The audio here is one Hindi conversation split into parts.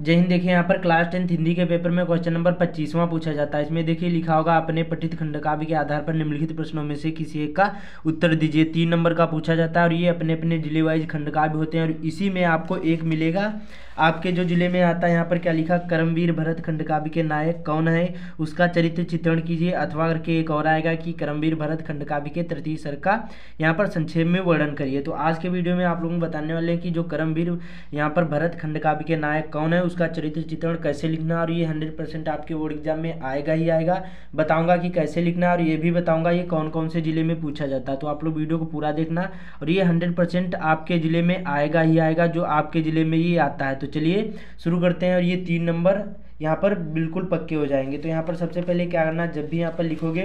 जय हिंद। देखिए यहाँ पर क्लास 10 हिंदी के पेपर में क्वेश्चन नंबर 25वां पूछा जाता है। इसमें देखिए लिखा होगा अपने पठित खंडकाव्य के आधार पर निम्नलिखित प्रश्नों में से किसी एक का उत्तर दीजिए। 3 नंबर का पूछा जाता है और ये अपने अपने जिले वाइज खंडकाव्य होते हैं और इसी में आपको एक मिलेगा। आपके जो जिले में आता है यहाँ पर क्या लिखा, करमवीर भरत खंडकाव्य के नायक कौन है, उसका चरित्र चित्रण कीजिए। अथवा करके एक और आएगा कि करमवीर भरत खंडकाव्य के तृतीय सर्ग का यहाँ पर संक्षेप में वर्णन करिए। तो आज के वीडियो में आप लोगों को बताने वाले हैं कि जो करमवीर यहाँ पर भरत खंडकाव्य के नायक कौन है, उसका चरित्र चित्रण कैसे लिखना, और ये 100% आपके बोर्ड एग्जाम में आएगा ही आएगा। बताऊंगा कि कैसे लिखना है और ये भी बताऊंगा ये कौन कौन से जिले में पूछा जाता है। तो आप लोग वीडियो को पूरा देखना और ये 100% आपके जिले में आएगा ही आएगा, जो आपके जिले में ये आता है। तो चलिए शुरू करते हैं और ये 3 नंबर यहाँ पर बिल्कुल पक्के हो जाएंगे। तो यहाँ पर सबसे पहले क्या करना, जब भी यहाँ पर लिखोगे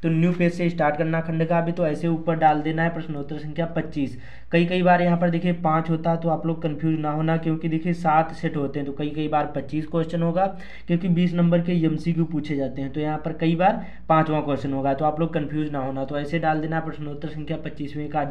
तो न्यू पेज से स्टार्ट करना खंडकाव्य। तो ऐसे ऊपर डाल देना है प्रश्नोत्तर संख्या 25। कई बार यहाँ पर देखिए 5 होता है, तो आप लोग कंफ्यूज ना होना, क्योंकि देखिए 7 सेट होते हैं। तो कई बार 25 क्वेश्चन होगा, क्योंकि 20 नंबर के एमसीक्यू पूछे जाते हैं। तो यहाँ पर कई बार 5वां क्वेश्चन होगा, तो आप लोग कंफ्यूज ना होना। तो ऐसे डाल देना प्रश्नोत्तर संख्या 25वें का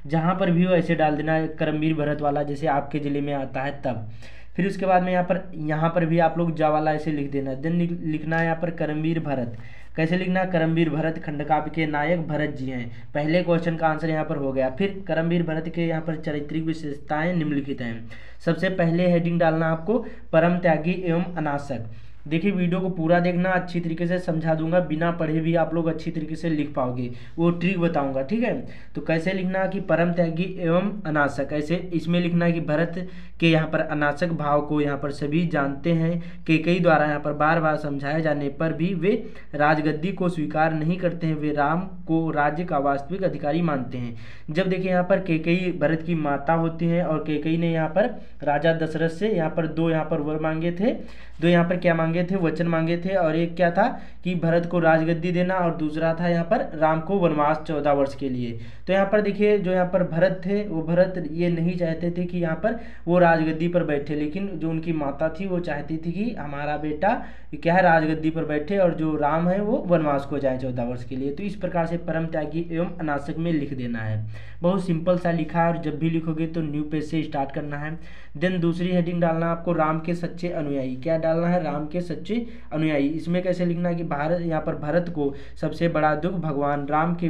जहाँ पर भी हो ऐसे डाल देना करमवीर भरत वाला, जैसे आपके जिले में आता है तब। फिर उसके बाद में यहाँ पर भी आप लोग जा वाला ऐसे लिख देना। देन लिखना है यहाँ पर करमवीर भरत। कैसे लिखना, करमवीर भरत खंडकाव्य के नायक भरत जी हैं। पहले क्वेश्चन का आंसर यहाँ पर हो गया। फिर करमवीर भरत के यहाँ पर चारित्रिक विशेषताएं निम्नलिखित हैं। सबसे पहले हेडिंग डालना आपको परम त्यागी एवं अनासक। देखिए वीडियो को पूरा देखना, अच्छी तरीके से समझा दूंगा, बिना पढ़े भी आप लोग अच्छी तरीके से लिख पाओगे, वो ट्रिक बताऊंगा, ठीक है। तो कैसे लिखना कि परम त्यागी एवं अनासक, ऐसे इसमें लिखना है कि भरत के यहाँ पर अनासक भाव को यहाँ पर सभी जानते हैं। कैकेयी द्वारा यहाँ पर बार बार समझाए जाने पर भी वे राजगद्दी को स्वीकार नहीं करते हैं, वे राम को राज्य का वास्तविक अधिकारी मानते हैं। जब देखिए यहाँ पर कैकेयी भरत की माता होती हैं और कैकेयी ने यहाँ पर राजा दशरथ से यहाँ पर दो यहाँ पर वर मांगे थे, दो यहाँ पर क्या मांगे थे, वचन मांगे थे। और एक क्या था कि भरत को राजगद्दी देना, और दूसरा था यहाँ पर राम को वनवास 14 वर्ष के लिए। तो यहाँ पर देखिए जो यहाँ पर भरत थे, वो भरत ये नहीं चाहते थे कि यहाँ पर वो राजगद्दी पर बैठे, लेकिन जो उनकी माता थी वो चाहती थी कि हमारा बेटा क्या है राजगद्दी पर बैठे और जो राम है वो वनवास को जाए 14 वर्ष के लिए। तो इस प्रकार से परम त्यागी एवं अनासक में लिख देना है। बहुत सिंपल सा लिखा है, और जब भी लिखोगे तो न्यू पेज से स्टार्ट करना है। देन दूसरी हेडिंग डालना आपको राम के सच्चे अनुयायी। क्या डालना है, राम के सच्चे अनुयायी। इसमें कैसे लिखना है कि भारत यहाँ पर भरत को सबसे बड़ा दुख भगवान राम के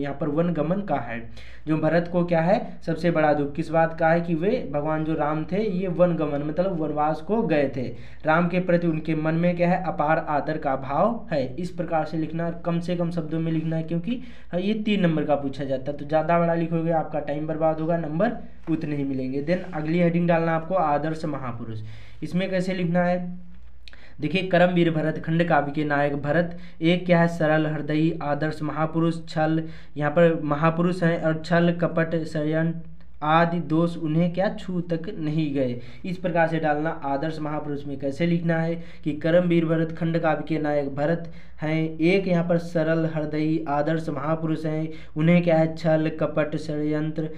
यहाँ पर वन गमन का है। जो भरत को क्या है सबसे बड़ा दुख किस बात का है कि वे भगवान जो राम थे ये वन गमन मतलब वनवास को गए थे। राम के प्रति उनके मन में क्या है अपार आदर का भाव है। इस प्रकार से लिखना, कम से कम शब्दों में लिखना है, क्योंकि ये 3 नंबर का पूछा जाता है। तो ज़्यादा बड़ा लिखोगे आपका टाइम बर्बाद होगा, नंबर उतने ही मिलेंगे। देन अगली हेडिंग डालना आपको आदर्श महापुरुष। इसमें कैसे लिखना है, देखिए करमवीर भरत खंडकाव्य के नायक भरत एक क्या है सरल हृदयी आदर्श महापुरुष। छल यहाँ पर महापुरुष हैं और छल कपट षड्यंत्र आदि दोष उन्हें क्या छू तक नहीं गए। इस प्रकार से डालना आदर्श महापुरुष में कैसे लिखना है कि करमवीर भरत खंडकाव्य के नायक भरत हैं, एक यहाँ पर सरल हृदयी आदर्श महापुरुष हैं, उन्हें क्या है छल कपट षड्यंत्र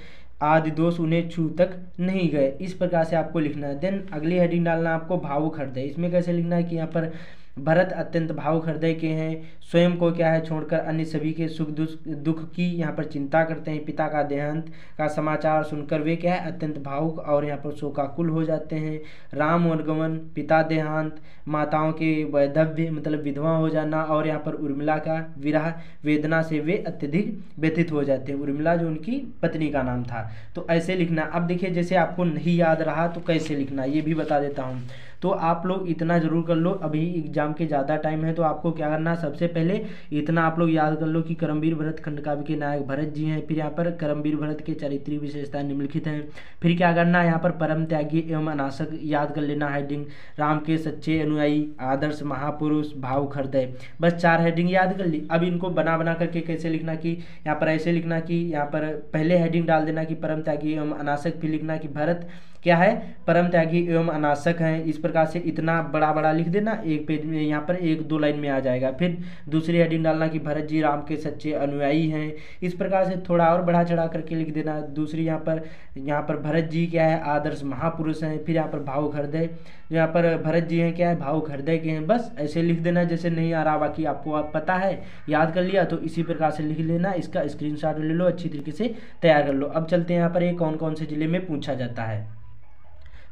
आदि दोष उन्हें छू तक नहीं गए। इस प्रकार से आपको लिखना है। देन अगली हेडिंग डालना आपको भावुक हृदय। इसमें कैसे लिखना है कि यहाँ पर भरत अत्यंत भावुक हृदय के हैं, स्वयं को क्या है छोड़कर अन्य सभी के सुख दुख की यहाँ पर चिंता करते हैं। पिता का देहांत का समाचार सुनकर वे क्या है अत्यंत भावुक और यहाँ पर शोकाकुल हो जाते हैं। राम वनगमन, पिता देहांत, माताओं के वैधव्य मतलब विधवा हो जाना, और यहाँ पर उर्मिला का विरह वेदना से वे अत्यधिक व्यथित हो जाते हैं। उर्मिला जो उनकी पत्नी का नाम था। तो ऐसे लिखना। अब देखिए जैसे आपको नहीं याद रहा तो कैसे लिखना ये भी बता देता हूँ। तो आप लोग इतना जरूर कर लो, अभी एग्जाम के ज़्यादा टाइम है, तो आपको क्या करना सबसे पहले इतना आप लोग याद कर लो कि करमवीर भरत खंडकाव्य के नायक भरत जी हैं। फिर यहाँ पर करमवीर भरत के चारित्रिक विशेषताएं निम्नलिखित हैं। फिर क्या करना है यहाँ पर परम त्यागी एवं अनासक याद कर लेना हेडिंग, राम के सच्चे अनुयायी आदर्श महापुरुष भावुक हृदय। बस 4 हेडिंग याद कर ली। अब इनको बना करके कैसे लिखना कि यहाँ पर ऐसे लिखना कि यहाँ पर पहले हेडिंग डाल देना कि परम त्यागी एवं अनासक, फिर लिखना कि भरत क्या है परम त्यागी एवं अनासक हैं। इस प्रकार से इतना बड़ा लिख देना, एक पेज में यहाँ पर 1-2 लाइन में आ जाएगा। फिर दूसरी हेडिंग डालना कि भरत जी राम के सच्चे अनुयायी हैं। इस प्रकार से थोड़ा और बढ़ा चढ़ा करके लिख देना। दूसरी यहाँ पर भरत जी क्या है आदर्श महापुरुष हैं। फिर यहाँ पर भावुक हृदय, यहाँ पर भरत जी हैं क्या है भावुक हृदय के हैं। बस ऐसे लिख देना जैसे नहीं आ रहा, बाकी आपको पता है याद कर लिया तो इसी प्रकार से लिख लेना। इसका स्क्रीनशॉट ले लो, अच्छी तरीके से तैयार कर लो। अब चलते हैं यहाँ पर ये कौन कौन से जिले में पूछा जाता है।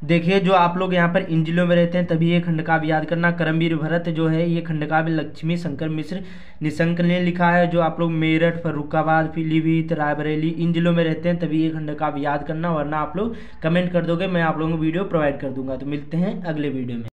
देखिए जो आप लोग यहाँ पर इन जिलों में रहते हैं तभी ये खंड काव्य याद करना। करमवीर भरत जो है ये खंड काव्य लक्ष्मी शंकर मिश्र निशंक ने लिखा है। जो आप लोग मेरठ, फर्रुखाबाद, पीलीभीत, रायबरेली इन जिलों में रहते हैं तभी ये खंड काव्य याद करना, वरना आप लोग कमेंट कर दोगे, मैं आप लोगों को वीडियो प्रोवाइड कर दूंगा। तो मिलते हैं अगले वीडियो में।